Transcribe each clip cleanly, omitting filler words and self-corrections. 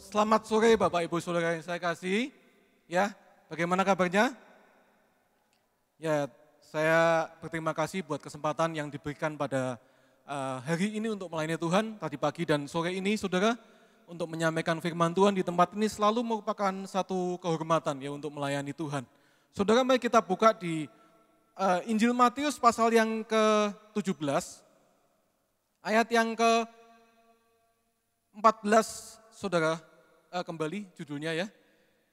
Selamat sore Bapak Ibu Saudara yang saya kasih. Ya, bagaimana kabarnya? Ya, saya berterima kasih buat kesempatan yang diberikan pada hari ini untuk melayani Tuhan tadi pagi dan sore ini Saudara untuk menyampaikan firman Tuhan di tempat ini selalu merupakan satu kehormatan ya untuk melayani Tuhan. Saudara, mari kita buka di Injil Matius pasal yang ke-17 ayat yang ke-14. Saudara, kembali judulnya ya,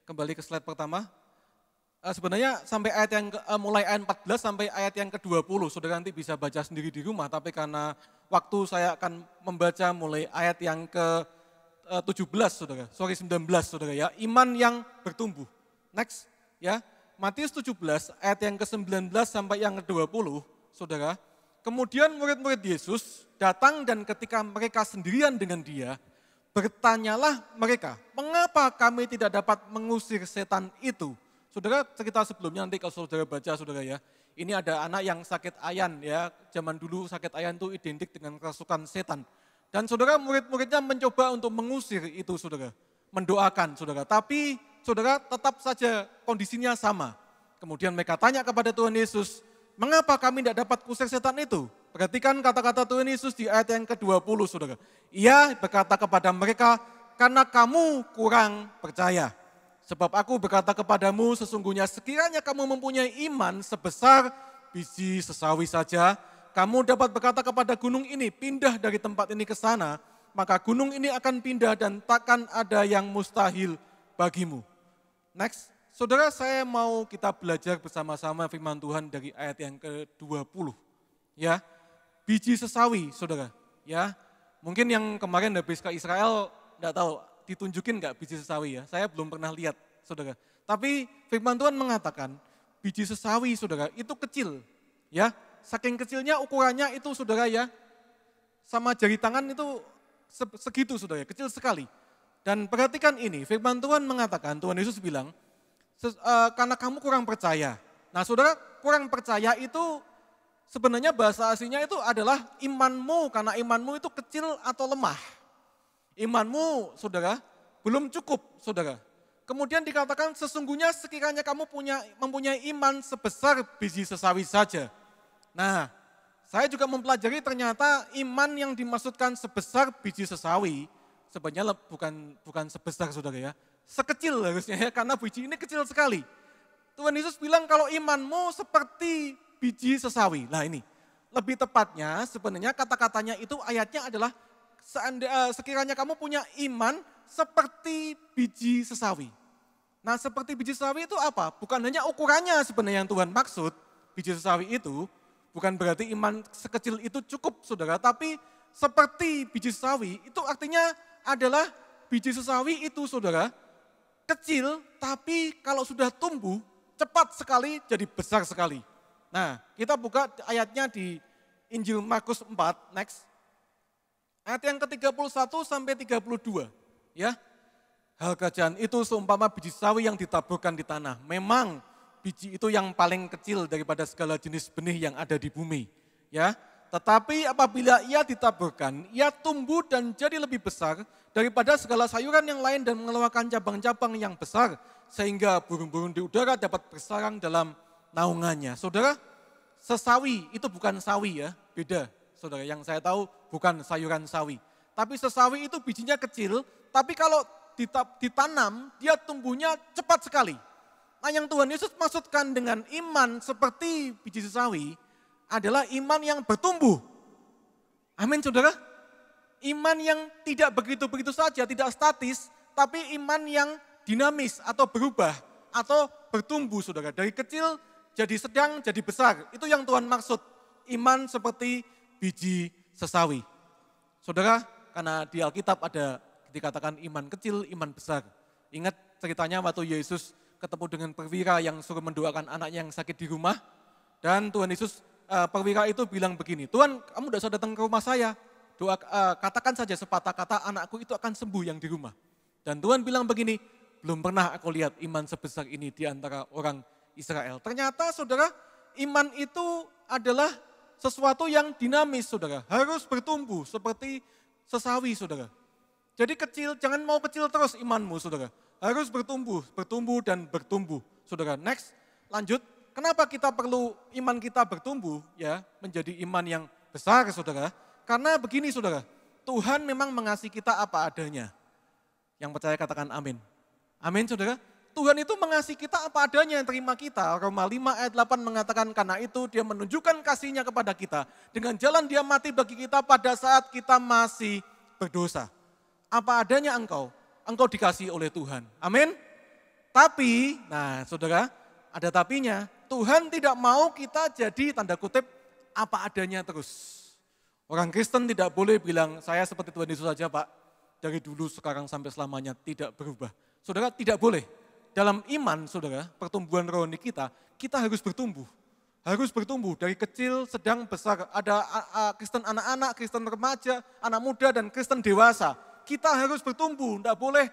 kembali ke slide pertama. Sebenarnya sampai ayat yang mulai ayat 14 sampai ayat yang ke-20, saudara nanti bisa baca sendiri di rumah, tapi karena waktu saya akan membaca mulai ayat yang ke-17 saudara, 19 saudara ya, iman yang bertumbuh. Next ya, Matius 17 ayat yang ke-19 sampai yang ke-20 saudara. Kemudian murid-murid Yesus datang dan ketika mereka sendirian dengan dia, bertanyalah mereka, mengapa kami tidak dapat mengusir setan itu? Saudara, cerita sebelumnya nanti kalau saudara baca saudara ya, ini ada anak yang sakit ayan ya, zaman dulu sakit ayan itu identik dengan kerasukan setan. Dan saudara, murid-muridnya mencoba untuk mengusir itu saudara, mendoakan saudara, tapi saudara tetap saja kondisinya sama. Kemudian mereka tanya kepada Tuhan Yesus, mengapa kami tidak dapat usir setan itu? Perhatikan kata-kata Tuhan Yesus di ayat yang ke-20 saudara. Ia berkata kepada mereka, karena kamu kurang percaya. Sebab aku berkata kepadamu, sesungguhnya sekiranya kamu mempunyai iman sebesar biji sesawi saja, kamu dapat berkata kepada gunung ini, pindah dari tempat ini ke sana, maka gunung ini akan pindah dan takkan ada yang mustahil bagimu. Next, saudara, saya mau kita belajar bersama-sama firman Tuhan dari ayat yang ke-20. Ya, biji sesawi, saudara. Ya, mungkin yang kemarin habis ke Israel, enggak tahu, ditunjukin enggak biji sesawi ya? Saya belum pernah lihat, saudara. Tapi firman Tuhan mengatakan, biji sesawi, saudara, itu kecil. Ya, saking kecilnya ukurannya itu, saudara ya, sama jari tangan itu segitu, saudara, kecil sekali. Dan perhatikan ini, firman Tuhan mengatakan, Tuhan Yesus bilang, karena kamu kurang percaya. Nah saudara, kurang percaya itu sebenarnya bahasa aslinya itu adalah imanmu, karena imanmu itu kecil atau lemah. Imanmu saudara, belum cukup saudara. Kemudian dikatakan sesungguhnya sekiranya kamu mempunyai iman sebesar biji sesawi saja. Nah, saya juga mempelajari ternyata iman yang dimaksudkan sebesar biji sesawi, sebenarnya bukan sebesar saudara ya, sekecil harusnya ya, karena biji ini kecil sekali. Tuhan Yesus bilang kalau imanmu seperti biji sesawi. Nah ini, lebih tepatnya sebenarnya kata-katanya itu ayatnya adalah sekiranya kamu punya iman seperti biji sesawi. Nah seperti biji sesawi itu apa? Bukan hanya ukurannya sebenarnya yang Tuhan maksud, biji sesawi itu bukan berarti iman sekecil itu cukup saudara, tapi seperti biji sesawi itu artinya adalah biji sesawi itu saudara, kecil tapi kalau sudah tumbuh cepat sekali jadi besar sekali. Nah, kita buka ayatnya di Injil Markus 4, next. Ayat yang ke-31 sampai 32, ya. Hal kerajaan itu seumpama biji sawi yang ditaburkan di tanah. Memang biji itu yang paling kecil daripada segala jenis benih yang ada di bumi, ya. Tetapi apabila ia ditaburkan, ia tumbuh dan jadi lebih besar daripada segala sayuran yang lain dan mengeluarkan cabang-cabang yang besar, sehingga burung-burung di udara dapat bersarang dalam naungannya. Saudara, sesawi itu bukan sawi ya, beda. Saudara, yang saya tahu bukan sayuran sawi. Tapi sesawi itu bijinya kecil, tapi kalau ditanam, dia tumbuhnya cepat sekali. Nah yang Tuhan Yesus maksudkan dengan iman seperti biji sesawi, adalah iman yang bertumbuh. Amin saudara. Iman yang tidak begitu-begitu saja, tidak statis, tapi iman yang dinamis atau berubah atau bertumbuh saudara. Dari kecil jadi sedang, jadi besar. Itu yang Tuhan maksud. Iman seperti biji sesawi. Saudara, karena di Alkitab ada dikatakan iman kecil, iman besar. Ingat ceritanya waktu Yesus ketemu dengan perwira yang suruh mendoakan anaknya yang sakit di rumah. Dan Tuhan Yesus, perwira itu bilang begini, Tuhan kamu tidak usah datang ke rumah saya. Katakan saja sepatah kata anakku itu akan sembuh yang di rumah. Dan Tuhan bilang begini, belum pernah aku lihat iman sebesar ini di antara orang Israel. Ternyata saudara, iman itu adalah sesuatu yang dinamis saudara. Harus bertumbuh seperti sesawi saudara. Jadi kecil, jangan mau kecil terus imanmu, saudara. Harus bertumbuh, bertumbuh dan bertumbuh, saudara. Next, lanjut. Kenapa kita perlu iman kita bertumbuh, ya, menjadi iman yang besar, saudara? Karena begini, saudara. Tuhan memang mengasihi kita apa adanya. Yang percaya katakan amin. Amin, saudara. Tuhan itu mengasihi kita apa adanya yang terima kita. Roma 5 ayat 8 mengatakan karena itu dia menunjukkan kasihnya kepada kita. Dengan jalan dia mati bagi kita pada saat kita masih berdosa. Apa adanya engkau dikasihi oleh Tuhan. Amin. Tapi, nah saudara, ada tapinya. Tuhan tidak mau kita jadi tanda kutip apa adanya terus. Orang Kristen tidak boleh bilang saya seperti Tuhan Yesus saja Pak. Dari dulu sekarang sampai selamanya tidak berubah. Saudara tidak boleh. Dalam iman saudara, pertumbuhan rohani kita harus bertumbuh. Harus bertumbuh dari kecil, sedang, besar. Ada Kristen anak-anak, Kristen remaja, anak muda dan Kristen dewasa. Kita harus bertumbuh, tidak boleh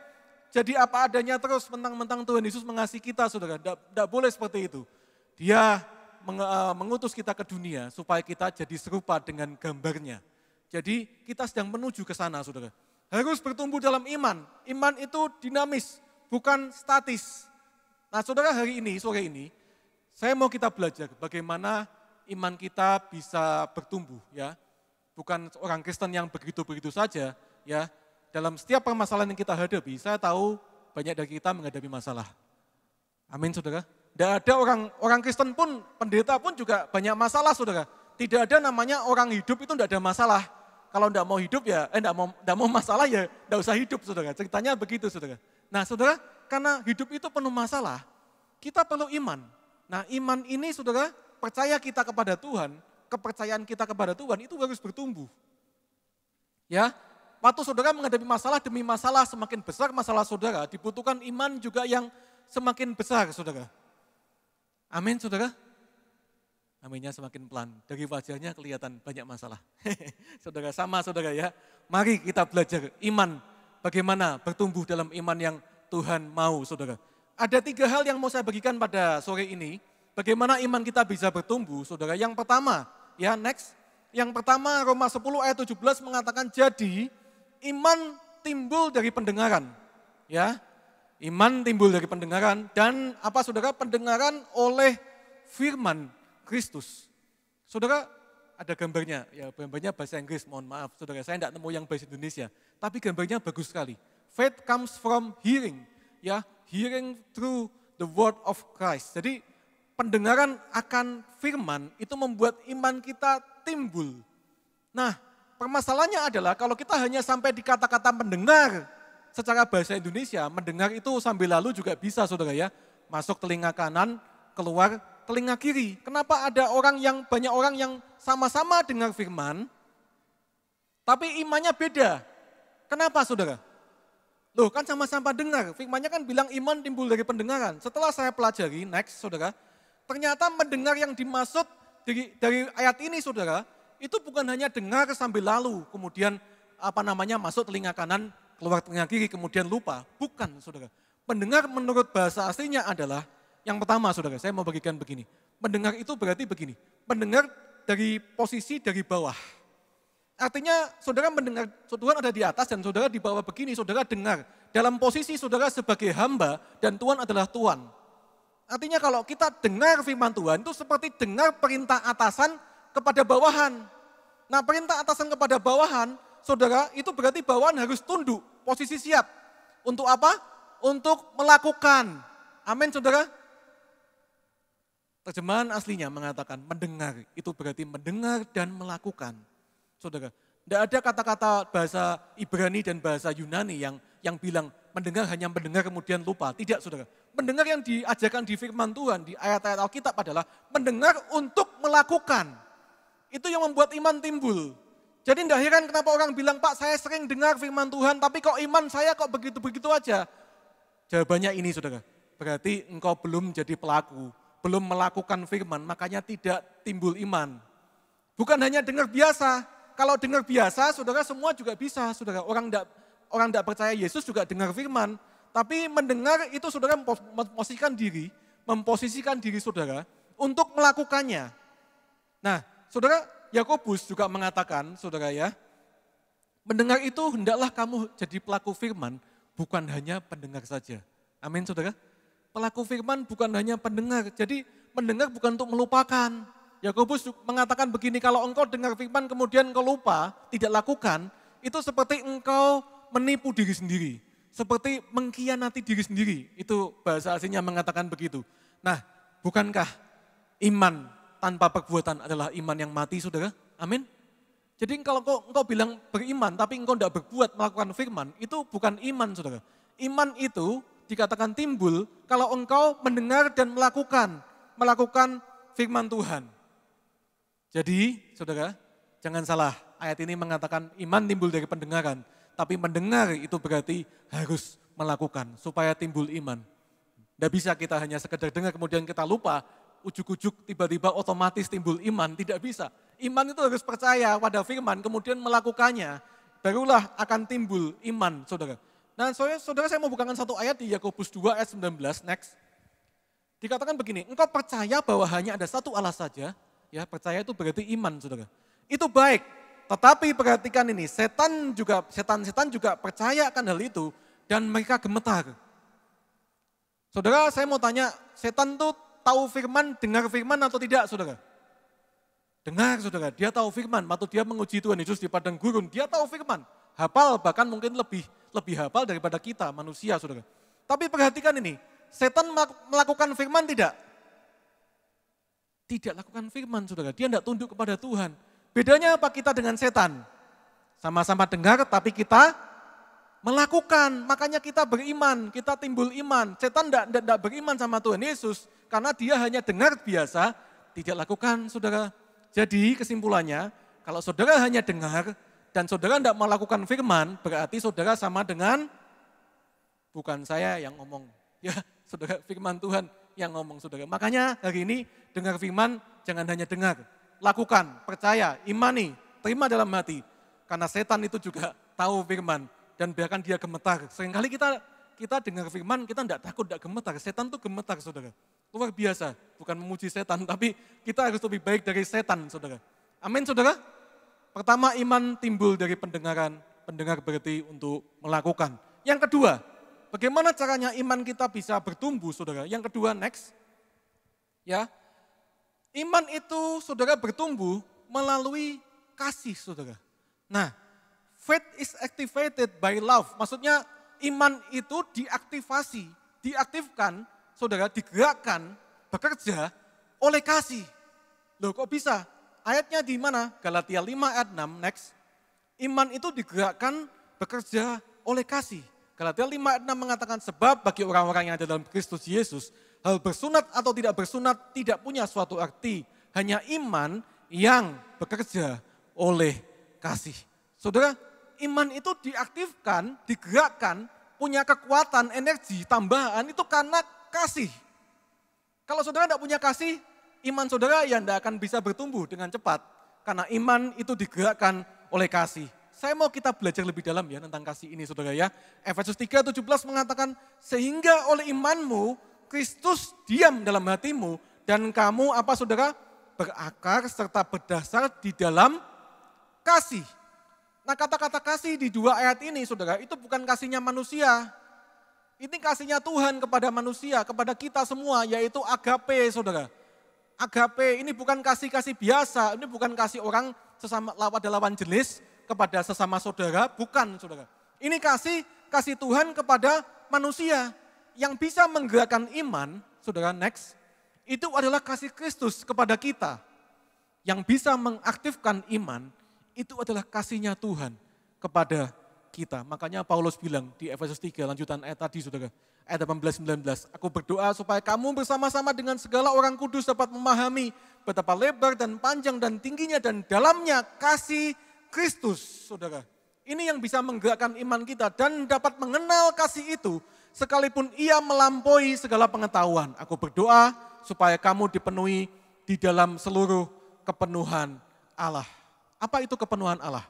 jadi apa adanya terus mentang-mentang Tuhan Yesus mengasihi kita saudara. Tidak boleh seperti itu. Dia mengutus kita ke dunia supaya kita jadi serupa dengan gambarnya. Jadi kita sedang menuju ke sana saudara. Harus bertumbuh dalam iman. Iman itu dinamis, bukan statis. Nah saudara sore ini, saya mau kita belajar bagaimana iman kita bisa bertumbuh ya. Bukan orang Kristen yang begitu-begitu saja ya. Dalam setiap permasalahan yang kita hadapi, saya tahu banyak dari kita menghadapi masalah. Amin saudara. Tidak ada orang Kristen pun, pendeta pun juga banyak masalah saudara. Tidak ada namanya orang hidup itu tidak ada masalah. Kalau tidak mau hidup ya, tidak mau masalah ya tidak usah hidup saudara. Ceritanya begitu saudara. Nah saudara, karena hidup itu penuh masalah, kita perlu iman. Nah iman ini saudara, percaya kita kepada Tuhan, kepercayaan kita kepada Tuhan itu harus bertumbuh. Ya, waktu saudara menghadapi masalah demi masalah semakin besar masalah saudara, dibutuhkan iman juga yang semakin besar saudara. Amin saudara. Aminnya semakin pelan, dari wajahnya kelihatan banyak masalah. Saudara sama saudara ya, mari kita belajar iman, bagaimana bertumbuh dalam iman yang Tuhan mau saudara. Ada 3 hal yang mau saya bagikan pada sore ini, bagaimana iman kita bisa bertumbuh saudara. Yang pertama, ya next, yang pertama Roma 10 ayat 17 mengatakan jadi iman timbul dari pendengaran. Ya, iman timbul dari pendengaran dan apa saudara, pendengaran oleh firman Kristus. Saudara, ada gambarnya, ya gambarnya bahasa Inggris, mohon maaf saudara, saya tidak nemu yang bahasa Indonesia, tapi gambarnya bagus sekali. Faith comes from hearing, ya, hearing through the word of Christ. Jadi pendengaran akan firman itu membuat iman kita timbul. Nah, permasalahannya adalah kalau kita hanya sampai di kata-kata mendengar secara bahasa Indonesia, mendengar itu sambil lalu juga bisa saudara ya, masuk telinga kanan, keluar telinga kiri. Kenapa ada banyak orang yang sama-sama dengar firman, tapi imannya beda? Kenapa saudara? Loh kan sama-sama dengar, firmannya kan bilang iman timbul dari pendengaran. Setelah saya pelajari, next saudara, ternyata mendengar yang dimaksud dari ayat ini saudara, itu bukan hanya dengar sambil lalu, kemudian masuk telinga kanan, keluar telinga kiri, kemudian lupa. Bukan saudara. Mendengar menurut bahasa aslinya adalah, yang pertama saudara, saya mau bagikan begini. Mendengar itu berarti begini, mendengar dari posisi dari bawah. Artinya saudara mendengar, Tuhan ada di atas dan saudara di bawah begini, saudara dengar. Dalam posisi saudara sebagai hamba dan Tuhan adalah Tuhan. Artinya kalau kita dengar firman Tuhan itu seperti dengar perintah atasan kepada bawahan. Nah perintah atasan kepada bawahan, saudara itu berarti bawahan harus tunduk, posisi siap. Untuk apa? Untuk melakukan. Amin saudara. Terjemahan aslinya mengatakan mendengar, itu berarti mendengar dan melakukan. Saudara, tidak ada kata-kata bahasa Ibrani dan bahasa Yunani yang bilang mendengar hanya mendengar kemudian lupa. Tidak saudara, mendengar yang diajarkan di firman Tuhan, di ayat-ayat Alkitab adalah mendengar untuk melakukan. Itu yang membuat iman timbul. Jadi tidak heran kenapa orang bilang, Pak saya sering dengar firman Tuhan tapi kok iman saya kok begitu-begitu aja. Jawabannya ini saudara, berarti engkau belum jadi pelaku. Belum melakukan firman, makanya tidak timbul iman. Bukan hanya dengar biasa, kalau dengar biasa, saudara semua juga bisa. Saudara, orang tidak percaya Yesus juga dengar firman, tapi mendengar itu saudara memposisikan diri saudara untuk melakukannya. Nah, saudara Yakobus juga mengatakan, saudara ya, Mendengar itu hendaklah kamu jadi pelaku firman, bukan hanya pendengar saja. Amin saudara. Pelaku firman bukan hanya pendengar, jadi mendengar bukan untuk melupakan. Yakobus mengatakan begini, kalau engkau dengar firman kemudian engkau lupa, tidak lakukan, itu seperti engkau menipu diri sendiri. Seperti mengkhianati diri sendiri, itu bahasa aslinya mengatakan begitu. Nah, bukankah iman tanpa perbuatan adalah iman yang mati saudara? Amin. Jadi kalau engkau bilang beriman tapi engkau tidak berbuat melakukan firman, itu bukan iman saudara. Iman itu dikatakan timbul kalau engkau mendengar dan melakukan firman Tuhan. Jadi saudara, jangan salah, ayat ini mengatakan iman timbul dari pendengaran. Tapi mendengar itu berarti harus melakukan supaya timbul iman. Tidak bisa kita hanya sekedar dengar kemudian kita lupa, ujuk-ujuk tiba-tiba otomatis timbul iman, tidak bisa. Iman itu harus percaya pada firman, kemudian melakukannya, barulah akan timbul iman, saudara. Nah, saudara saya mau bukakan satu ayat di Yakobus 2 ayat 19, next. Dikatakan begini, engkau percaya bahwa hanya ada satu Allah saja, ya percaya itu berarti iman, saudara. Itu baik, tetapi perhatikan ini, setan juga percaya akan hal itu dan mereka gemetar. Saudara, saya mau tanya, setan tuh tahu firman, dengar firman atau tidak, saudara? Dengar, saudara. Dia tahu firman, waktu dia menguji Tuhan Yesus di padang gurun, dia tahu firman. Hafal, bahkan mungkin lebih hafal daripada kita, manusia, saudara. Tapi perhatikan ini, setan melakukan firman tidak? Tidak lakukan firman, saudara. Dia tidak tunduk kepada Tuhan. Bedanya apa kita dengan setan? Sama-sama dengar, tapi kita melakukan. Makanya kita beriman, kita timbul iman. Setan tidak beriman sama Tuhan Yesus, karena dia hanya dengar biasa, tidak lakukan, saudara. Jadi kesimpulannya, kalau saudara hanya dengar dan saudara tidak melakukan firman, berarti saudara sama dengan bukan saya yang ngomong. Ya, saudara, firman Tuhan yang ngomong, saudara. Makanya hari ini dengar firman, jangan hanya dengar. Lakukan, percaya, imani, terima dalam hati. Karena setan itu juga tahu firman dan bahkan dia gemetar. Seringkali kita dengar firman, kita tidak takut, tidak gemetar. Setan itu gemetar, saudara. Luar biasa, bukan memuji setan, tapi kita harus lebih baik dari setan, saudara. Amin, saudara. Pertama, iman timbul dari pendengaran, pendengar berarti untuk melakukan. Yang kedua, bagaimana caranya iman kita bisa bertumbuh, saudara? Yang kedua, next. Ya, iman itu, saudara, bertumbuh melalui kasih, saudara. Nah, faith is activated by love. Maksudnya iman itu diaktifkan, saudara, digerakkan, bekerja oleh kasih. Loh kok bisa? Ayatnya di mana? Galatia 5 ayat 6, next. Iman itu digerakkan, bekerja oleh kasih. Galatia 5 ayat 6 mengatakan, sebab bagi orang-orang yang ada dalam Kristus Yesus, hal bersunat atau tidak bersunat tidak punya suatu arti. Hanya iman yang bekerja oleh kasih. Saudara, iman itu diaktifkan, digerakkan, punya kekuatan, energi, tambahan itu karena kasih. Kalau saudara tidak punya kasih, iman saudara ya tidak akan bisa bertumbuh dengan cepat. Karena iman itu digerakkan oleh kasih. Saya mau kita belajar lebih dalam ya tentang kasih ini saudara ya. Efesus 3:17 mengatakan, sehingga oleh imanmu Kristus diam dalam hatimu dan kamu apa saudara? Berakar serta berdasar di dalam kasih. Nah kata-kata kasih di dua ayat ini saudara itu bukan kasihnya manusia. Ini kasihnya Tuhan kepada manusia, kepada kita semua, yaitu agape, saudara. Agape ini bukan kasih-kasih biasa, ini bukan kasih orang sesama lawan jenis kepada sesama saudara, bukan, saudara. Ini kasih Tuhan kepada manusia yang bisa menggerakkan iman, saudara, next. Itu adalah kasih Kristus kepada kita. Yang bisa mengaktifkan iman, itu adalah kasihnya Tuhan kepada kita. Makanya Paulus bilang di Efesus 3 lanjutan ayat tadi saudara, ayat 18-19, aku berdoa supaya kamu bersama-sama dengan segala orang kudus dapat memahami betapa lebar dan panjang dan tingginya dan dalamnya kasih Kristus, saudara. Ini yang bisa menggerakkan iman kita dan dapat mengenal kasih itu sekalipun ia melampaui segala pengetahuan. Aku berdoa supaya kamu dipenuhi di dalam seluruh kepenuhan Allah. Apa itu kepenuhan Allah?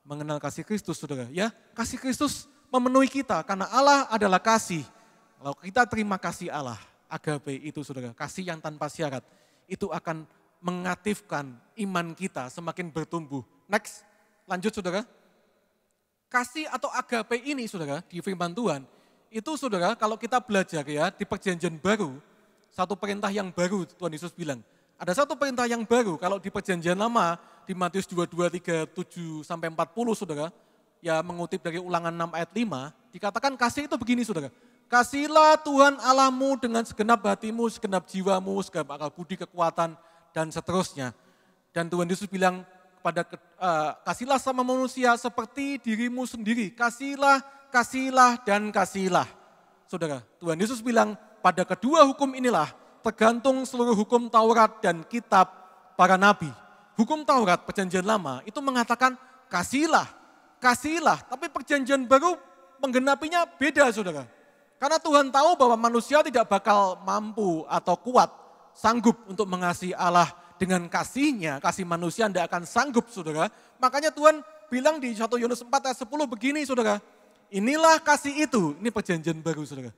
Mengenal kasih Kristus, saudara. Ya, kasih Kristus memenuhi kita karena Allah adalah kasih. Kalau kita terima kasih Allah, agape itu, saudara, kasih yang tanpa syarat, itu akan mengaktifkan iman kita semakin bertumbuh. Next, lanjut, saudara. kasih atau agape ini saudara di firman Tuhan, itu saudara kalau kita belajar ya di perjanjian baru, satu perintah yang baru Tuhan Yesus bilang. Ada satu perintah yang baru kalau di perjanjian lama di Matius 22, 37 sampai 40 saudara, ya mengutip dari Ulangan 6 ayat 5, dikatakan kasih itu begini saudara. Kasihilah Tuhan Allahmu dengan segenap hatimu, segenap jiwamu, segenap akal budi, kekuatan, dan seterusnya. Dan Tuhan Yesus bilang kepada kasihlah sama manusia seperti dirimu sendiri. Kasihilah, kasihilah, dan kasihilah. Saudara, Tuhan Yesus bilang pada kedua hukum inilah tergantung seluruh hukum Taurat dan kitab para nabi. Hukum Taurat perjanjian lama itu mengatakan kasihilah, kasihilah. Tapi perjanjian baru menggenapinya beda saudara. Karena Tuhan tahu bahwa manusia tidak bakal mampu atau kuat, sanggup untuk mengasihi Allah dengan kasihnya, kasih manusia tidak akan sanggup saudara. Makanya Tuhan bilang di 1 Yohanes 4 ayat 10 begini saudara. Inilah kasih itu, ini perjanjian baru saudara.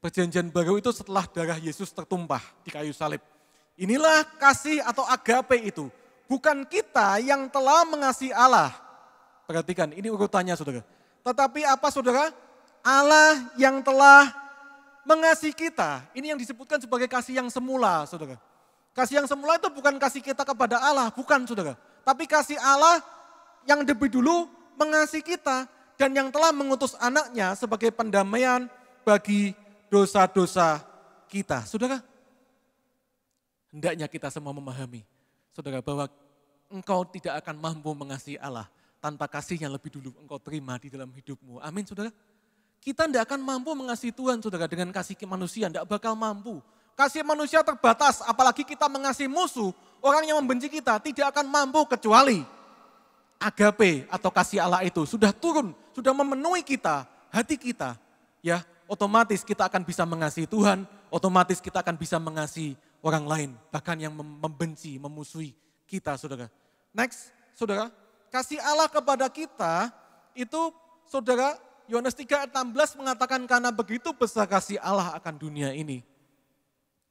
Perjanjian baru itu setelah darah Yesus tertumpah di kayu salib. Inilah kasih atau agape itu. Bukan kita yang telah mengasihi Allah. Perhatikan, ini urutannya saudara. Tetapi apa saudara? Allah yang telah mengasihi kita. Ini yang disebutkan sebagai kasih yang semula, saudara. Kasih yang semula itu bukan kasih kita kepada Allah, bukan saudara. Tapi kasih Allah yang lebih dulu mengasihi kita dan yang telah mengutus anaknya sebagai pendamaian bagi dosa-dosa kita. Saudara, hendaknya kita semua memahami, saudara, bahwa engkau tidak akan mampu mengasihi Allah tanpa kasih yang lebih dulu engkau terima di dalam hidupmu. Amin, saudara. Kita tidak akan mampu mengasihi Tuhan, saudara, dengan kasih ke manusia, tidak bakal mampu. Kasih manusia terbatas, apalagi kita mengasihi musuh, orang yang membenci kita tidak akan mampu kecuali agape atau kasih Allah itu sudah turun, sudah memenuhi kita, hati kita. Ya, otomatis kita akan bisa mengasihi Tuhan, otomatis kita akan bisa mengasihi orang lain, bahkan yang membenci, memusuhi kita, saudara. Next, saudara, kasih Allah kepada kita itu, saudara, Yohanes 3 ayat 16 mengatakan karena begitu besar kasih Allah akan dunia ini.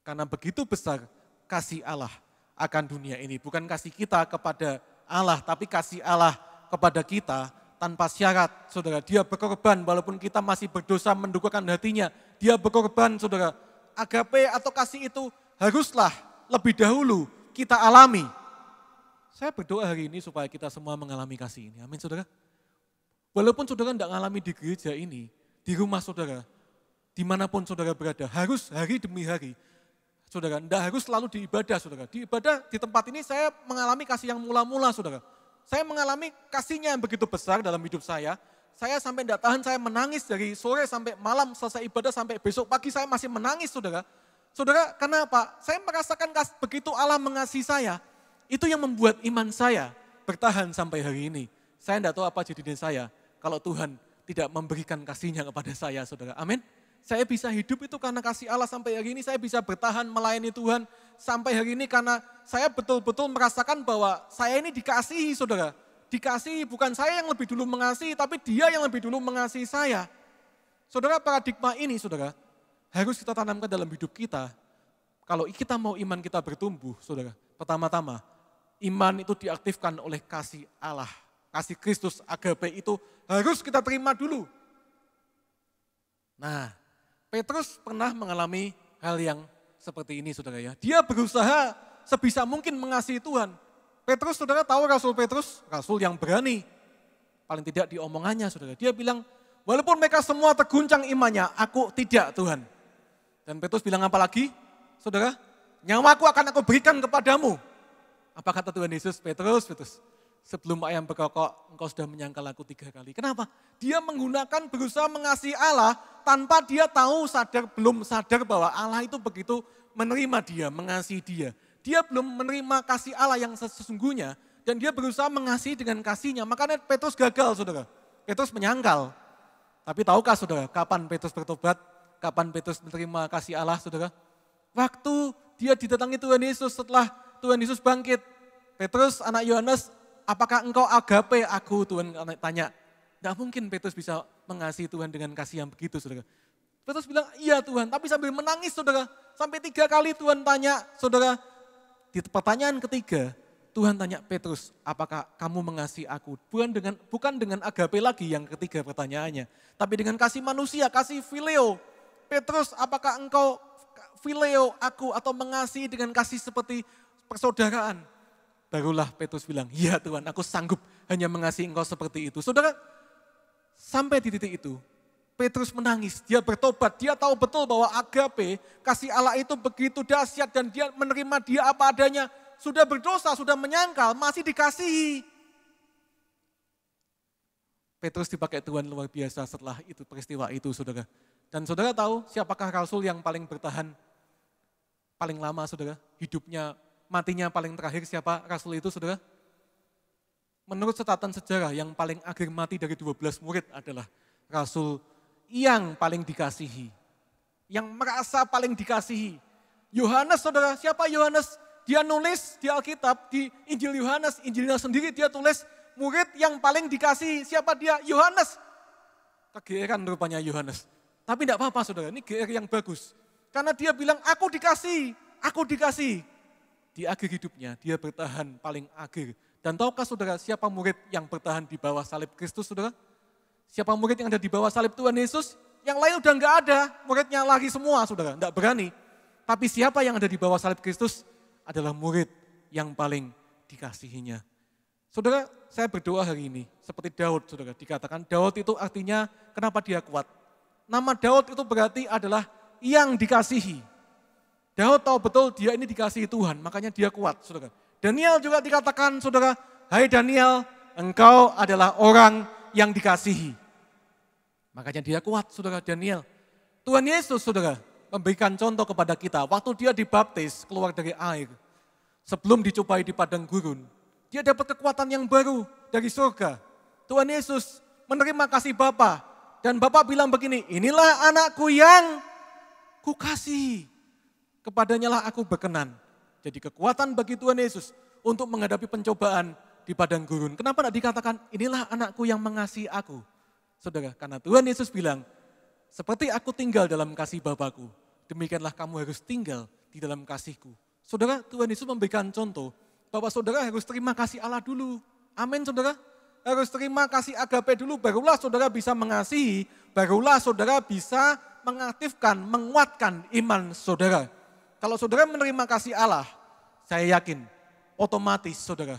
Karena begitu besar kasih Allah akan dunia ini. Bukan kasih kita kepada Allah, tapi kasih Allah kepada kita tanpa syarat. Saudara, dia berkorban walaupun kita masih berdosa mendukakan hatinya. Dia berkorban, saudara. Agape atau kasih itu haruslah lebih dahulu kita alami. Saya berdoa hari ini supaya kita semua mengalami kasih ini. Amin, saudara. Walaupun saudara tidak mengalami di gereja ini, di rumah saudara, dimanapun saudara berada, harus hari demi hari, saudara, tidak harus selalu di ibadah, saudara. Di ibadah, di tempat ini saya mengalami kasih yang mula-mula, saudara. Saya mengalami kasihnya yang begitu besar dalam hidup saya sampai tidak tahan, saya menangis dari sore sampai malam, selesai ibadah sampai besok pagi saya masih menangis, saudara. Saudara, kenapa? Saya merasakan begitu Allah mengasihi saya, itu yang membuat iman saya bertahan sampai hari ini. Saya tidak tahu apa jadinya saya kalau Tuhan tidak memberikan kasihnya kepada saya, saudara. Amin. Saya bisa hidup itu karena kasih Allah sampai hari ini. Saya bisa bertahan melayani Tuhan sampai hari ini karena saya betul-betul merasakan bahwa saya ini dikasihi, saudara. Dikasihi, bukan saya yang lebih dulu mengasihi, tapi dia yang lebih dulu mengasihi saya. Saudara, paradigma ini, saudara, harus kita tanamkan dalam hidup kita. Kalau kita mau iman kita bertumbuh, saudara, pertama-tama, iman itu diaktifkan oleh kasih Allah. Kasih Kristus, agape itu harus kita terima dulu. Nah, Petrus pernah mengalami hal yang seperti ini, saudara ya. Dia berusaha sebisa mungkin mengasihi Tuhan. Petrus, saudara tahu Rasul Petrus, Rasul yang berani. Paling tidak di omongannya, saudara. Dia bilang, walaupun mereka semua terguncang imannya, aku tidak, Tuhan. Dan Petrus bilang apa lagi? Saudara, nyawaku akan aku berikan kepadamu. Apa kata Tuhan Yesus? Petrus, sebelum ayam berkokok, engkau sudah menyangkal aku 3 kali. Kenapa? Dia menggunakan berusaha mengasihi Allah tanpa dia tahu, belum sadar bahwa Allah itu begitu menerima dia, mengasihi dia. Dia belum menerima kasih Allah yang sesungguhnya dan dia berusaha mengasihi dengan kasihnya. Makanya Petrus gagal, saudara. Petrus menyangkal. Tapi tahukah saudara, kapan Petrus bertobat? Kapan Petrus menerima kasih Allah, saudara? Waktu dia didatangi Tuhan Yesus setelah Tuhan Yesus bangkit. Petrus, anak Yohanes, apakah engkau agape aku? Tuhan tanya. Tidak mungkin Petrus bisa mengasihi Tuhan dengan kasih yang begitu, saudara. Petrus bilang, iya Tuhan, tapi sambil menangis, saudara. Sampai 3 kali Tuhan tanya, saudara. Di pertanyaan ketiga, Tuhan tanya Petrus, apakah kamu mengasihi aku? Bukan dengan agape lagi yang ketiga pertanyaannya. Tapi dengan kasih manusia, kasih phileo. Petrus, apakah engkau phileo aku atau mengasihi dengan kasih seperti persaudaraan? Barulah Petrus bilang, ya Tuhan, aku sanggup hanya mengasihi engkau seperti itu. Saudara, sampai di titik itu, Petrus menangis, dia bertobat, dia tahu betul bahwa agape, kasih Allah itu begitu dahsyat dan dia menerima dia apa adanya. Sudah berdosa, sudah menyangkal, masih dikasihi. Petrus dipakai Tuhan luar biasa setelah itu peristiwa itu, saudara. Dan saudara tahu siapakah rasul yang paling bertahan paling lama, saudara? Hidupnya, matinya paling terakhir siapa rasul itu, saudara? Menurut catatan sejarah yang paling akhir mati dari 12 murid adalah rasul yang paling dikasihi. Yang merasa paling dikasihi. Yohanes, saudara, siapa Yohanes? Dia nulis di Alkitab, di Injil Yohanes, Injilnya sendiri dia tulis murid yang paling dikasihi. Siapa dia? Yohanes. Kegeeran rupanya Yohanes. Tapi tidak apa-apa saudara, ini GR yang bagus. Karena dia bilang, aku dikasihi, aku dikasihi. Di akhir hidupnya, dia bertahan paling akhir. Dan tahukah saudara siapa murid yang bertahan di bawah salib Kristus, saudara? Siapa murid yang ada di bawah salib Tuhan Yesus? Yang lain udah enggak ada, muridnya lari semua, saudara, enggak berani. Tapi siapa yang ada di bawah salib Kristus? Adalah murid yang paling dikasihinya. Saudara, saya berdoa hari ini, seperti Daud, saudara, dikatakan Daud itu artinya kenapa dia kuat. Nama Daud itu berarti adalah yang dikasihi. Daud tahu betul dia ini dikasihi Tuhan, makanya dia kuat, saudara. Daniel juga dikatakan, saudara, hai Daniel, engkau adalah orang yang dikasihi. Makanya dia kuat, saudara Daniel. Tuhan Yesus, saudara, memberikan contoh kepada kita. Waktu dia dibaptis keluar dari air, sebelum dicobai di padang gurun, dia dapat kekuatan yang baru dari surga. Tuhan Yesus menerima kasih Bapa dan Bapa bilang begini, inilah anakku yang kukasihi, kepadanya lah aku berkenan. Jadi kekuatan bagi Tuhan Yesus untuk menghadapi pencobaan di padang gurun. Kenapa tidak dikatakan inilah anakku yang mengasihi aku? Saudara, karena Tuhan Yesus bilang, seperti aku tinggal dalam kasih Bapakku, demikianlah kamu harus tinggal di dalam kasihku. Saudara, Tuhan Yesus memberikan contoh bahwa saudara harus terima kasih Allah dulu. Amin saudara. Harus terima kasih agape dulu, barulah saudara bisa mengasihi, barulah saudara bisa mengaktifkan, menguatkan iman saudara. Kalau saudara menerima kasih Allah, saya yakin otomatis saudara,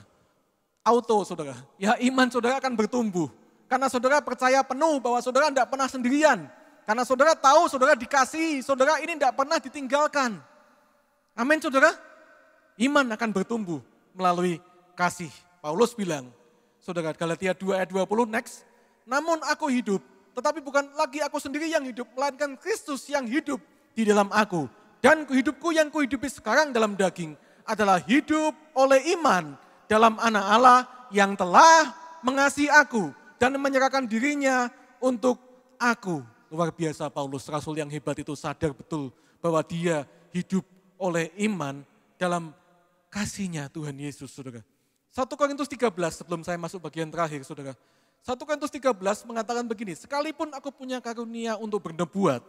auto saudara, ya iman saudara akan bertumbuh. Karena saudara percaya penuh bahwa saudara tidak pernah sendirian. Karena saudara tahu saudara dikasihi, saudara ini tidak pernah ditinggalkan. Amin saudara. Iman akan bertumbuh melalui kasih. Paulus bilang, saudara Galatia 2 ayat 20 next. Namun aku hidup, tetapi bukan lagi aku sendiri yang hidup, melainkan Kristus yang hidup di dalam aku. Dan hidupku yang kuhidupi sekarang dalam daging adalah hidup oleh iman dalam anak Allah yang telah mengasihi aku dan menyerahkan dirinya untuk aku. Luar biasa Paulus, rasul yang hebat itu sadar betul bahwa dia hidup oleh iman dalam kasihnya Tuhan Yesus, saudara. 1 Korintus 13 sebelum saya masuk bagian terakhir, saudara. 1 Korintus 13 mengatakan begini, sekalipun aku punya karunia untuk bernubuat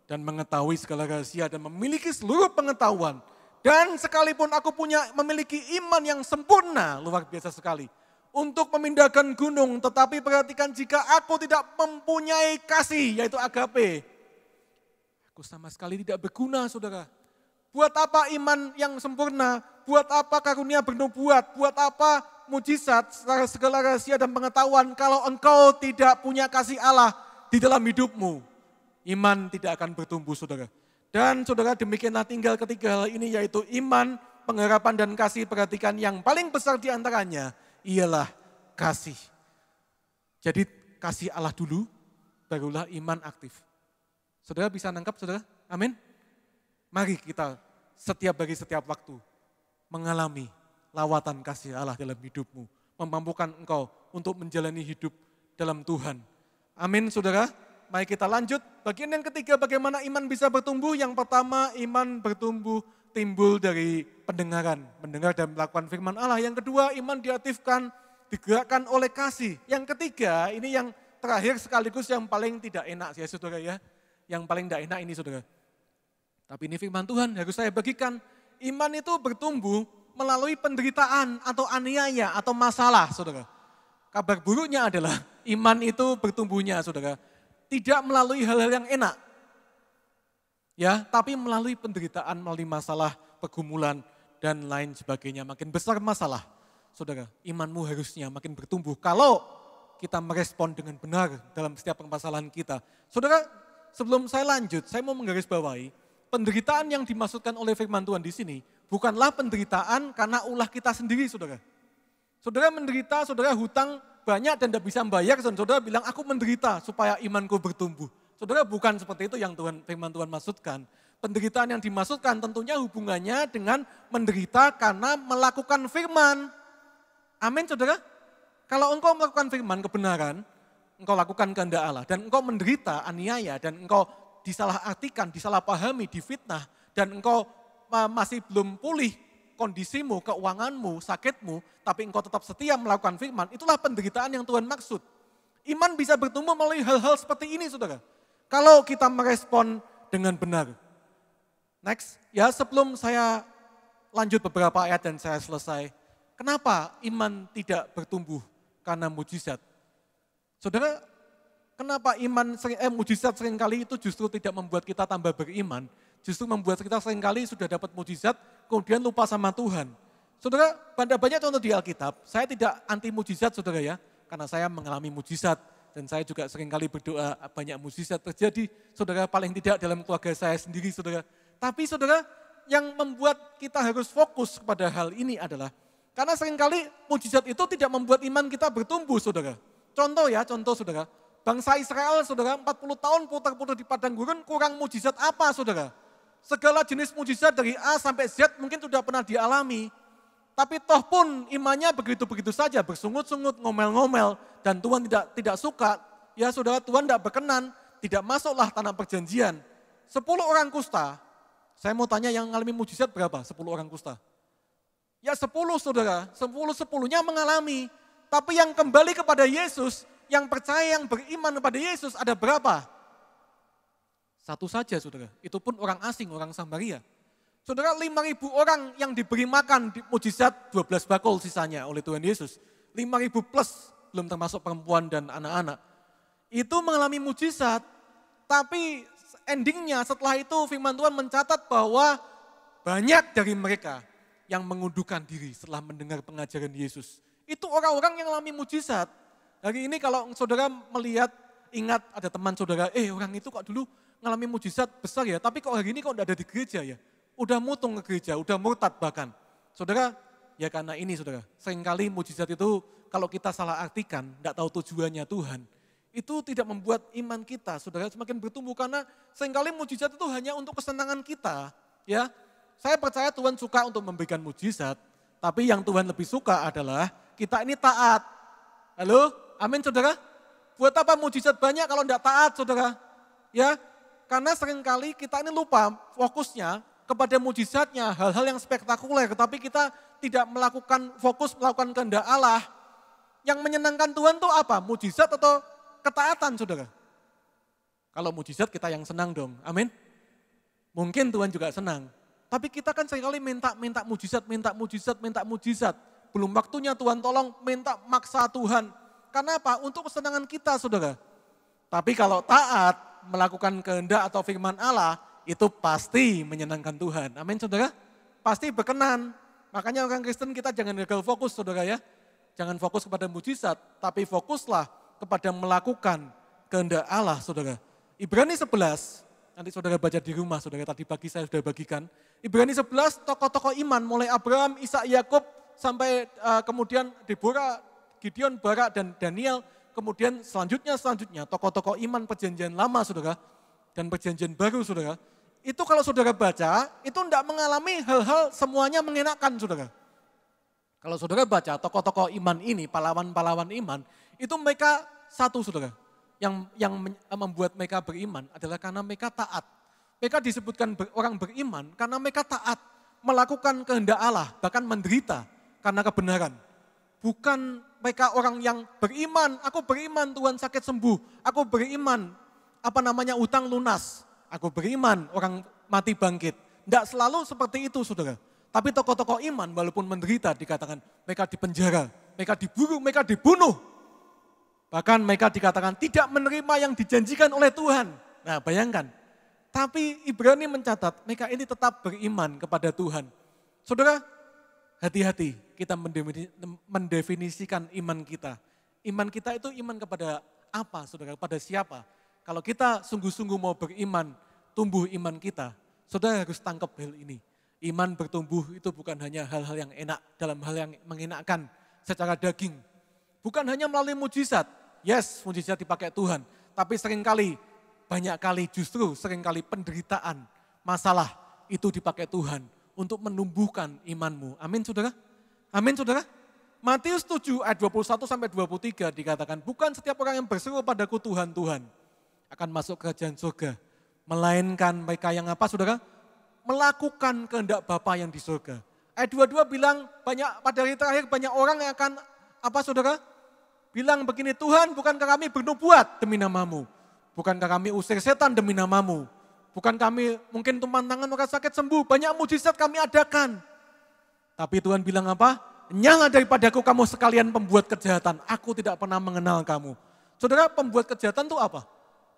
dan mengetahui segala rahasia dan memiliki seluruh pengetahuan, dan sekalipun aku memiliki iman yang sempurna, luar biasa sekali, untuk memindahkan gunung, tetapi perhatikan jika aku tidak mempunyai kasih, yaitu agape, aku sama sekali tidak berguna, saudara. Buat apa iman yang sempurna? Buat apa karunia bernubuat? Buat apa mujizat, segala rahasia dan pengetahuan kalau engkau tidak punya kasih Allah di dalam hidupmu? Iman tidak akan bertumbuh, saudara. Dan saudara, demikianlah tinggal ketiga hal ini, yaitu iman, pengharapan dan kasih. Perhatikan yang paling besar di antaranya ialah kasih. Jadi kasih Allah dulu, barulah iman aktif. Saudara bisa nangkap saudara? Amin. Mari kita setiap waktu mengalami lawatan kasih Allah dalam hidupmu. Memampukan engkau untuk menjalani hidup dalam Tuhan. Amin saudara. Mari kita lanjut. Bagian yang ketiga, bagaimana iman bisa bertumbuh. Yang pertama, iman bertumbuh timbul dari pendengaran. Mendengar dan melakukan firman Allah. Yang kedua, iman diaktifkan, digerakkan oleh kasih. Yang ketiga, ini yang terakhir sekaligus yang paling tidak enak ya saudara ya. Yang paling tidak enak ini saudara. Tapi ini firman Tuhan harus saya bagikan. Iman itu bertumbuh melalui penderitaan atau aniaya atau masalah, saudara. Kabar buruknya adalah iman itu bertumbuhnya, saudara. Tidak melalui hal-hal yang enak, ya, tapi melalui penderitaan, melalui masalah, pergumulan, dan lain sebagainya. Makin besar masalah, saudara, imanmu harusnya makin bertumbuh. Kalau kita merespon dengan benar dalam setiap permasalahan kita. Saudara, sebelum saya lanjut, saya mau menggarisbawahi, penderitaan yang dimaksudkan oleh firman Tuhan di sini bukanlah penderitaan karena ulah kita sendiri, saudara. Saudara menderita, saudara hutang banyak dan tidak bisa membayar, dan saudara bilang aku menderita supaya imanku bertumbuh. Saudara, bukan seperti itu yang firman Tuhan maksudkan. Penderitaan yang dimaksudkan tentunya hubungannya dengan menderita karena melakukan firman. Amin, saudara. Kalau engkau melakukan firman kebenaran, engkau lakukan kehendak Allah, dan engkau menderita aniaya, dan engkau disalahartikan, disalahpahami, difitnah, dan engkau masih belum pulih kondisimu, keuanganmu, sakitmu, tapi engkau tetap setia melakukan firman, itulah penderitaan yang Tuhan maksud. Iman bisa bertumbuh melalui hal-hal seperti ini, saudara. Kalau kita merespon dengan benar. Next, ya sebelum saya lanjut beberapa ayat dan saya selesai. Kenapa iman tidak bertumbuh? Karena mujizat. Saudara, kenapa mujizat seringkali itu justru tidak membuat kita tambah beriman? Justru membuat kita seringkali sudah dapat mujizat, kemudian lupa sama Tuhan. Saudara, banyak contoh di Alkitab, saya tidak anti mujizat, saudara ya, karena saya mengalami mujizat, dan saya juga seringkali berdoa banyak mujizat terjadi, saudara, paling tidak dalam keluarga saya sendiri, saudara. Tapi saudara, yang membuat kita harus fokus kepada hal ini adalah, karena seringkali mujizat itu tidak membuat iman kita bertumbuh, saudara. Contoh saudara, bangsa Israel, saudara, 40 tahun putar-putar di padang gurun, kurang mujizat apa, saudara? Segala jenis mujizat dari A sampai Z mungkin sudah pernah dialami. Tapi toh pun imannya begitu-begitu saja, bersungut-sungut, ngomel-ngomel. Dan Tuhan tidak suka, ya saudara, Tuhan tidak berkenan, tidak masuklah tanah perjanjian. 10 orang kusta, saya mau tanya yang mengalami mujizat berapa? 10 orang kusta. Ya 10 saudara, 10-10-nya mengalami. Tapi yang kembali kepada Yesus, yang percaya, yang beriman kepada Yesus ada berapa? Satu saja, saudara. Itu pun orang asing, orang Samaria. Saudara, 5.000 orang yang diberi makan di mujizat 12 bakul sisanya oleh Tuhan Yesus. 5.000 plus, belum termasuk perempuan dan anak-anak. Itu mengalami mujizat, tapi endingnya setelah itu firman Tuhan mencatat bahwa banyak dari mereka yang mengunduhkan diri setelah mendengar pengajaran Yesus. Itu orang-orang yang mengalami mujizat. Hari ini kalau saudara melihat, ingat ada teman saudara, orang itu kok dulu mengalami mujizat besar ya, tapi kok hari ini kok tidak ada di gereja ya. Udah mutung ke gereja, udah murtad bahkan. Saudara, ya karena ini saudara, seringkali mujizat itu kalau kita salah artikan, tidak tahu tujuannya Tuhan, itu tidak membuat iman kita, saudara, semakin bertumbuh karena seringkali mujizat itu hanya untuk kesenangan kita. Ya, saya percaya Tuhan suka untuk memberikan mujizat, tapi yang Tuhan lebih suka adalah kita ini taat. Halo, amin saudara? Buat apa mujizat banyak kalau tidak taat saudara? Ya, karena seringkali kita ini lupa fokusnya kepada mujizatnya, hal-hal yang spektakuler, tapi kita tidak fokus melakukan kehendak Allah. Yang menyenangkan Tuhan itu apa? Mujizat atau ketaatan, saudara? Kalau mujizat kita yang senang dong, amin. Mungkin Tuhan juga senang, tapi kita kan seringkali minta mujizat. Belum waktunya Tuhan tolong, minta maksa Tuhan. Karena apa? Untuk kesenangan kita, saudara. Tapi kalau taat, melakukan kehendak atau firman Allah, itu pasti menyenangkan Tuhan. Amin saudara? Pasti berkenan. Makanya orang Kristen kita jangan gagal fokus saudara ya. Jangan fokus kepada mujizat, tapi fokuslah kepada melakukan kehendak Allah saudara. Ibrani 11, nanti saudara baca di rumah saudara, tadi pagi saya sudah bagikan. Ibrani 11 tokoh-tokoh iman mulai Abraham, Ishak, Yakub sampai kemudian Deborah, Gideon, Barak dan Daniel. Kemudian selanjutnya tokoh-tokoh iman perjanjian lama saudara dan perjanjian baru saudara. Itu kalau saudara baca, itu tidak mengalami hal-hal semuanya mengenakan saudara. Kalau saudara baca tokoh-tokoh iman ini, pahlawan-pahlawan iman, itu mereka satu saudara. Yang membuat mereka beriman adalah karena mereka taat. Mereka disebutkan orang beriman karena mereka taat, melakukan kehendak Allah, bahkan menderita karena kebenaran. Bukan mereka orang yang beriman, aku beriman Tuhan sakit sembuh, aku beriman utang lunas, aku beriman orang mati bangkit. Tidak selalu seperti itu saudara. Tapi tokoh-tokoh iman walaupun menderita dikatakan mereka dipenjara, mereka diburu, mereka dibunuh. Bahkan mereka dikatakan tidak menerima yang dijanjikan oleh Tuhan. Nah bayangkan, tapi Ibrani mencatat mereka ini tetap beriman kepada Tuhan. Saudara, hati-hati kita mendefinisikan iman kita. Iman kita itu iman kepada apa saudara, kepada siapa? Kalau kita sungguh-sungguh mau beriman, tumbuh iman kita, saudara harus tangkap hal ini. Iman bertumbuh itu bukan hanya hal-hal yang enak, dalam hal yang mengenakkan secara daging. Bukan hanya melalui mujizat, yes mujizat dipakai Tuhan. Tapi seringkali, banyak kali justru seringkali penderitaan, masalah itu dipakai Tuhan untuk menumbuhkan imanmu. Amin saudara? Amin saudara? Matius 7 ayat 21 sampai 23 dikatakan, bukan setiap orang yang berseru padaku Tuhan, Tuhan akan masuk kerajaan surga. Melainkan mereka yang apa saudara? Melakukan kehendak Bapa yang di surga. Ayat 22 bilang pada hari terakhir banyak orang yang akan apa saudara? Bilang begini, Tuhan bukankah kami bernubuat demi namamu? Bukankah kami usir setan demi namamu? Bukan kami mungkin tumpang tangan maka sakit sembuh, banyak mujizat kami adakan. Tapi Tuhan bilang apa? Nyala daripadaku kamu sekalian pembuat kejahatan, aku tidak pernah mengenal kamu. Saudara, pembuat kejahatan itu apa?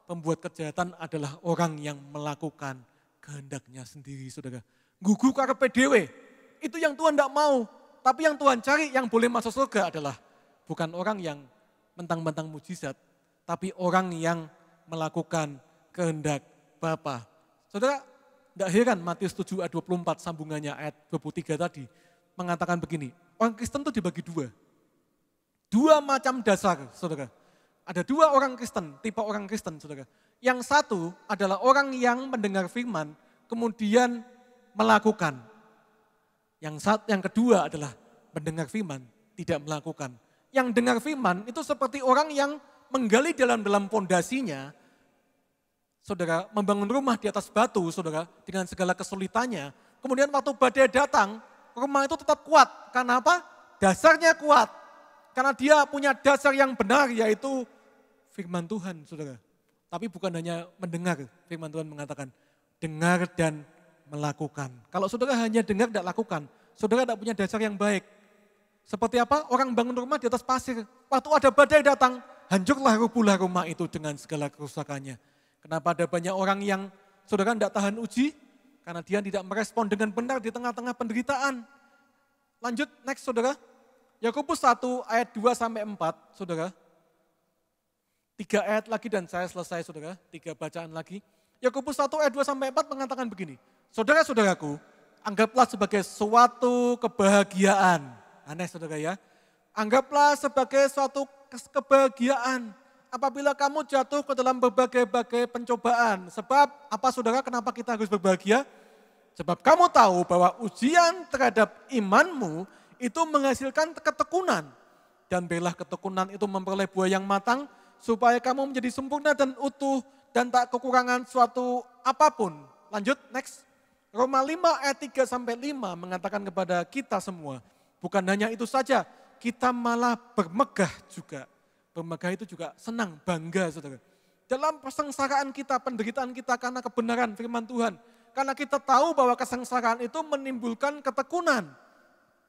Pembuat kejahatan adalah orang yang melakukan kehendaknya sendiri, saudara. Gugu karepe dhewe, itu yang Tuhan tidak mau. Tapi yang Tuhan cari, yang boleh masuk surga adalah bukan orang yang mentang-mentang mujizat, tapi orang yang melakukan kehendak Bapa. Saudara, tidak heran Matius 7 ayat 24 sambungannya ayat 23 tadi mengatakan begini, orang Kristen itu dibagi dua. Dua macam dasar, saudara. Ada dua orang Kristen, tipe orang Kristen, saudara. Yang satu adalah orang yang mendengar firman, kemudian melakukan. Yang kedua adalah mendengar firman, tidak melakukan. Yang dengar firman itu seperti orang yang menggali dalam pondasinya, saudara, membangun rumah di atas batu, saudara, dengan segala kesulitannya. Kemudian waktu badai datang, rumah itu tetap kuat. Karena apa? Dasarnya kuat. Karena dia punya dasar yang benar, yaitu firman Tuhan, saudara. Tapi bukan hanya mendengar, firman Tuhan mengatakan, dengar dan melakukan. Kalau saudara hanya dengar tidak lakukan, saudara tidak punya dasar yang baik. Seperti apa? Orang bangun rumah di atas pasir. Waktu ada badai datang, hancurlah rubuhlah rumah itu dengan segala kerusakannya. Kenapa ada banyak orang yang saudara tidak tahan uji? Karena dia tidak merespon dengan benar di tengah-tengah penderitaan. Lanjut, next saudara. Yakobus 1 ayat 2 sampai 4, saudara. 3 ayat lagi dan saya selesai saudara, 3 bacaan lagi. Yakobus 1 ayat 2 sampai 4 mengatakan begini. Saudara-saudaraku, anggaplah sebagai suatu kebahagiaan. Aneh saudara ya. Anggaplah sebagai suatu kebahagiaan apabila kamu jatuh ke dalam berbagai-bagai pencobaan. Sebab apa saudara, kenapa kita harus berbahagia? Sebab kamu tahu bahwa ujian terhadap imanmu itu menghasilkan ketekunan. Dan biarlah ketekunan itu memperoleh buah yang matang, supaya kamu menjadi sempurna dan utuh dan tak kekurangan suatu apapun. Lanjut, next. Roma 5 ayat 3 sampai 5 mengatakan kepada kita semua, bukan hanya itu saja, kita malah bermegah juga. Bermegah itu juga senang, bangga saudara. Dalam kesengsaraan kita, penderitaan kita karena kebenaran firman Tuhan. Karena kita tahu bahwa kesengsaraan itu menimbulkan ketekunan.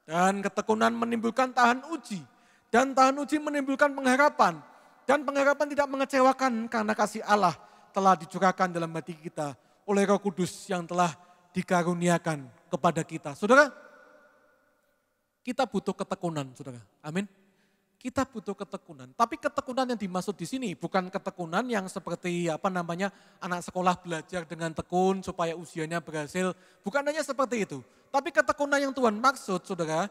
Dan ketekunan menimbulkan tahan uji. Dan tahan uji menimbulkan pengharapan. Dan pengharapan tidak mengecewakan karena kasih Allah telah dicurahkan dalam hati kita oleh Roh Kudus yang telah dikaruniakan kepada kita. Saudara, kita butuh ketekunan, saudara. Amin. Kita butuh ketekunan. Tapi ketekunan yang dimaksud di sini bukan ketekunan yang seperti anak sekolah belajar dengan tekun supaya ujiannya berhasil. Bukan hanya seperti itu. Tapi ketekunan yang Tuhan maksud, saudara,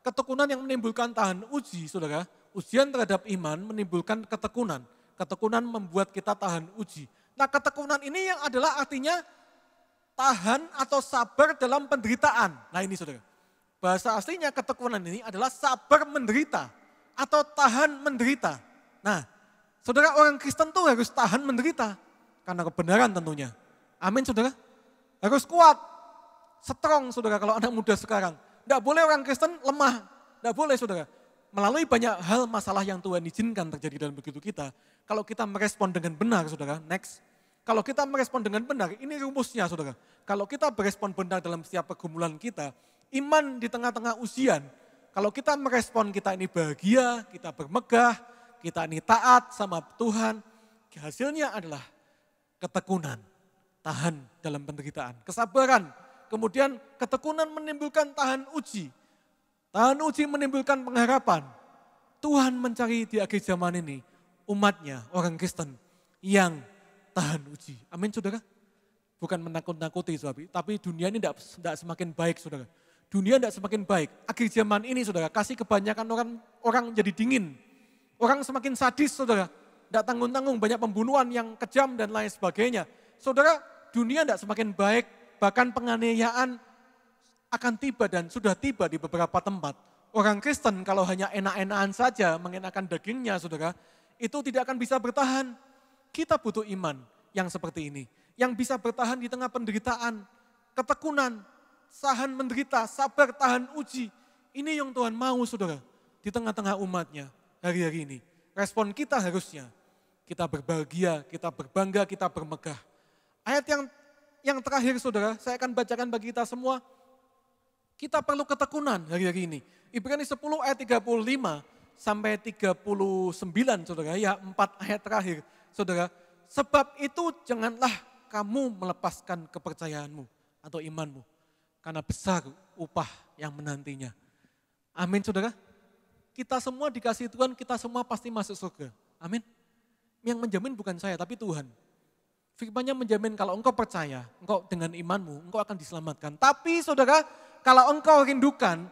ketekunan yang menimbulkan tahan uji, saudara. Ujian terhadap iman menimbulkan ketekunan. Ketekunan membuat kita tahan uji. Nah, ketekunan ini yang adalah artinya tahan atau sabar dalam penderitaan. Nah ini saudara, bahasa aslinya ketekunan ini adalah sabar menderita atau tahan menderita. Nah, saudara, orang Kristen tuh harus tahan menderita karena kebenaran tentunya. Amin saudara. Harus kuat, strong saudara kalau anak muda sekarang. Tidak boleh orang Kristen lemah, tidak boleh saudara. Melalui banyak hal masalah yang Tuhan izinkan terjadi dalam begitu kita. Kalau kita merespon dengan benar saudara, next. Kalau kita merespon dengan benar, ini rumusnya saudara. Kalau kita berespon benar dalam setiap pergumulan kita, Iman di tengah-tengah ujian, kalau kita merespon kita ini bahagia, kita bermegah, kita ini taat sama Tuhan, hasilnya adalah ketekunan, tahan dalam penderitaan, kesabaran, kemudian ketekunan menimbulkan tahan uji. Tahan uji menimbulkan pengharapan. Tuhan mencari di akhir zaman ini umatnya, orang Kristen yang tahan uji. Amin saudara. Bukan menakut-nakuti tapi dunia ini tidak semakin baik saudara. Dunia tidak semakin baik. Akhir zaman ini saudara, kasih kebanyakan orang jadi dingin. Orang semakin sadis saudara. Tidak tanggung-tanggung, banyak pembunuhan yang kejam dan lain sebagainya. Saudara, dunia tidak semakin baik, bahkan penganiayaan akan tiba dan sudah tiba di beberapa tempat. Orang Kristen kalau hanya enak-enakan saja mengenakan dagingnya saudara, itu tidak akan bisa bertahan. Kita butuh iman yang seperti ini. Yang bisa bertahan di tengah penderitaan, ketekunan, tahan menderita, sabar, tahan uji. Ini yang Tuhan mau saudara, di tengah-tengah umatnya hari-hari ini. Respon kita harusnya, kita berbahagia, kita berbangga, kita bermegah. Ayat yang terakhir saudara, saya akan bacakan bagi kita semua. Kita perlu ketekunan hari-hari ini. Ibrani 10 ayat 35 sampai 39 saudara, ya 4 ayat terakhir saudara. Sebab itu janganlah kamu melepaskan kepercayaanmu atau imanmu. Karena besar upah yang menantinya. Amin saudara. Kita semua dikasih Tuhan, kita semua pasti masuk surga. Amin. Yang menjamin bukan saya tapi Tuhan. Firman-Nya menjamin kalau engkau percaya, engkau dengan imanmu, engkau akan diselamatkan. Tapi saudara, kalau engkau rindukan,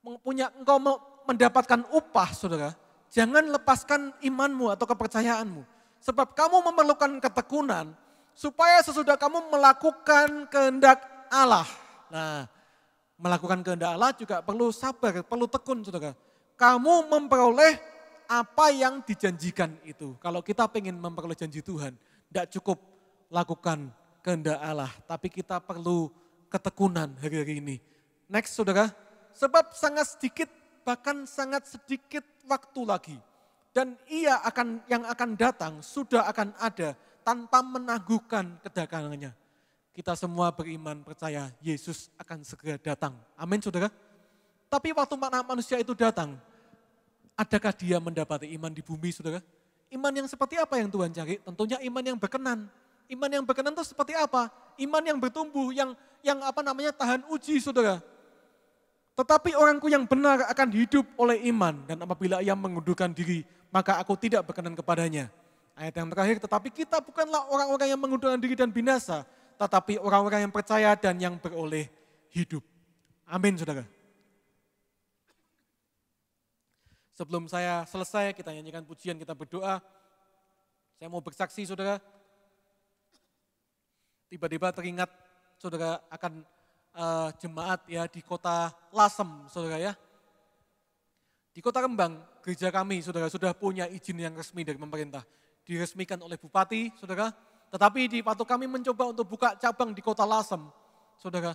engkau mau mendapatkan upah saudara, jangan lepaskan imanmu atau kepercayaanmu. Sebab kamu memerlukan ketekunan, supaya sesudah kamu melakukan kehendak Allah. Nah, melakukan kehendak Allah juga perlu sabar, perlu tekun saudara. Kamu memperoleh apa yang dijanjikan itu. Kalau kita ingin memperoleh janji Tuhan, tidak cukup lakukan kehendak Allah, tapi kita perlu ketekunan hari-hari ini. Next saudara, sebab sangat sedikit, bahkan sangat sedikit waktu lagi. Dan yang akan datang sudah akan ada tanpa menangguhkan kedatangannya. Kita semua beriman percaya Yesus akan segera datang. Amin saudara. Tapi waktu anak manusia itu datang, adakah dia mendapati iman di bumi saudara? Iman yang seperti apa yang Tuhan cari? Tentunya iman yang berkenan. Iman yang berkenan itu seperti apa? Iman yang bertumbuh, yang tahan uji saudara. Tetapi orangku yang benar akan hidup oleh iman. Dan apabila ia mengundurkan diri, maka aku tidak berkenan kepadanya. Ayat yang terakhir, tetapi kita bukanlah orang-orang yang mengundurkan diri dan binasa, tetapi orang-orang yang percaya dan yang beroleh hidup. Amin saudara. Sebelum saya selesai, kita nyanyikan pujian, kita berdoa. Saya mau bersaksi saudara. Tiba-tiba teringat saudara akan jemaat ya di kota Lasem saudara ya. Di kota Rembang, gereja kami saudara sudah punya izin yang resmi dari pemerintah. Diresmikan oleh bupati saudara. Tetapi waktu kami mencoba untuk buka cabang di kota Lasem saudara.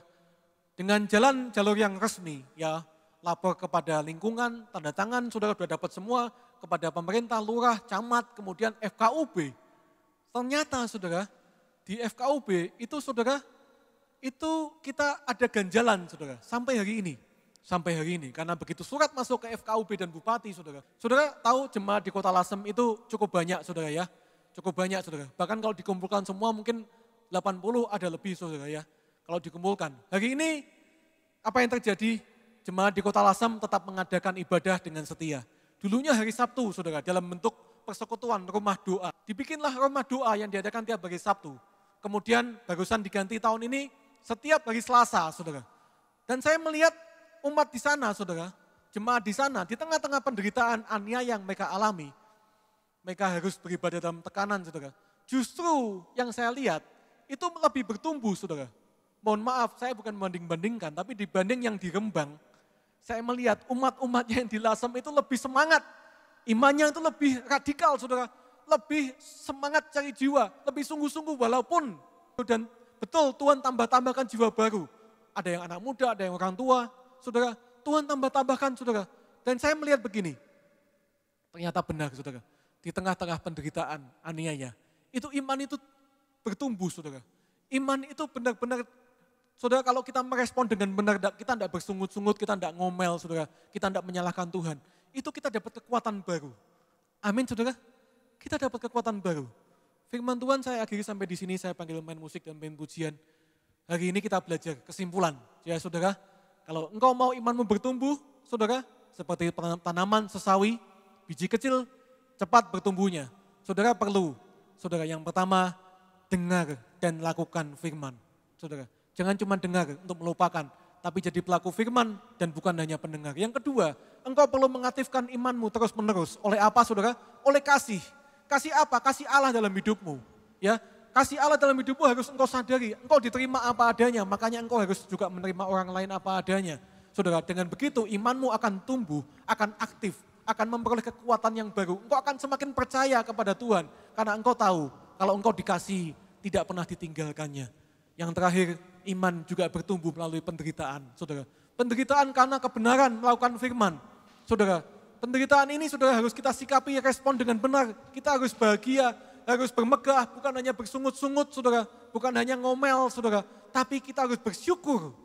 Dengan jalur yang resmi ya. Lapor kepada lingkungan, tanda tangan, saudara sudah dapat semua, kepada pemerintah, lurah, camat, kemudian FKUB. Ternyata saudara, di FKUB itu saudara, itu kita ada ganjalan saudara, sampai hari ini. Sampai hari ini, karena begitu surat masuk ke FKUB dan bupati saudara. Saudara tahu jemaat di kota Lasem itu cukup banyak saudara ya. Cukup banyak saudara, bahkan kalau dikumpulkan semua mungkin 80 ada lebih saudara ya. Kalau dikumpulkan. Hari ini apa yang terjadi? Jemaat di kota Lasem tetap mengadakan ibadah dengan setia. Dulunya hari Sabtu saudara, dalam bentuk persekutuan rumah doa. Dibikinlah rumah doa yang diadakan tiap hari Sabtu. Kemudian barusan diganti tahun ini setiap hari Selasa saudara. Dan saya melihat umat di sana saudara, jemaat di sana di tengah-tengah penderitaan aniaya yang mereka alami. Mereka harus beribadah dalam tekanan saudara. Justru yang saya lihat itu lebih bertumbuh saudara. Mohon maaf saya bukan membanding-bandingkan, tapi dibanding yang di Rembang, saya melihat umat-umatnya yang di Lasem itu lebih semangat. Imannya itu lebih radikal saudara. Lebih semangat cari jiwa. Lebih sungguh-sungguh walaupun. Dan betul Tuhan tambah-tambahkan jiwa baru. Ada yang anak muda, ada yang orang tua. Saudara, Tuhan tambah-tambahkan saudara. Dan saya melihat begini. Ternyata benar saudara. Di tengah-tengah penderitaan aniaya. Itu iman itu bertumbuh saudara. Iman itu benar-benar Saudara, kalau kita merespon dengan benar, kita tidak bersungut-sungut, kita tidak ngomel, saudara, kita tidak menyalahkan Tuhan, itu kita dapat kekuatan baru. Amin, saudara. Kita dapat kekuatan baru. Firman Tuhan saya akhiri sampai di sini, saya panggil main musik dan main pujian. Hari ini kita belajar kesimpulan, ya saudara. Kalau engkau mau imanmu bertumbuh, saudara, seperti tanaman sesawi, biji kecil, cepat bertumbuhnya. Saudara perlu, saudara, yang pertama, dengar dan lakukan firman. Saudara, jangan cuma dengar untuk melupakan, tapi jadi pelaku firman dan bukan hanya pendengar. Yang kedua, engkau perlu mengaktifkan imanmu terus menerus. Oleh apa, saudara? Oleh kasih. Kasih apa? Kasih Allah dalam hidupmu. Ya, kasih Allah dalam hidupmu harus engkau sadari. Engkau diterima apa adanya, makanya engkau harus juga menerima orang lain apa adanya. Saudara, dengan begitu imanmu akan tumbuh, akan aktif, akan memperoleh kekuatan yang baru. Engkau akan semakin percaya kepada Tuhan, karena engkau tahu kalau engkau dikasihi, tidak pernah ditinggalkannya. Yang terakhir, iman juga bertumbuh melalui penderitaan, saudara. Penderitaan karena kebenaran melakukan firman. Saudara, penderitaan ini saudara harus kita sikapi, respon dengan benar. Kita harus bahagia, harus bermegah, bukan hanya bersungut-sungut, saudara. Bukan hanya ngomel, saudara. Tapi kita harus bersyukur.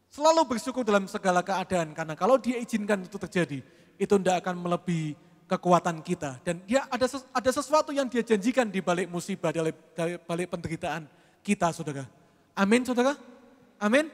Selalu bersyukur dalam segala keadaan, karena kalau dia izinkan itu terjadi, itu tidak akan melebihi kekuatan kita. Dan dia ada sesuatu yang dia janjikan di balik musibah, di balik penderitaan kita, saudara. Amin, saudara. Amin.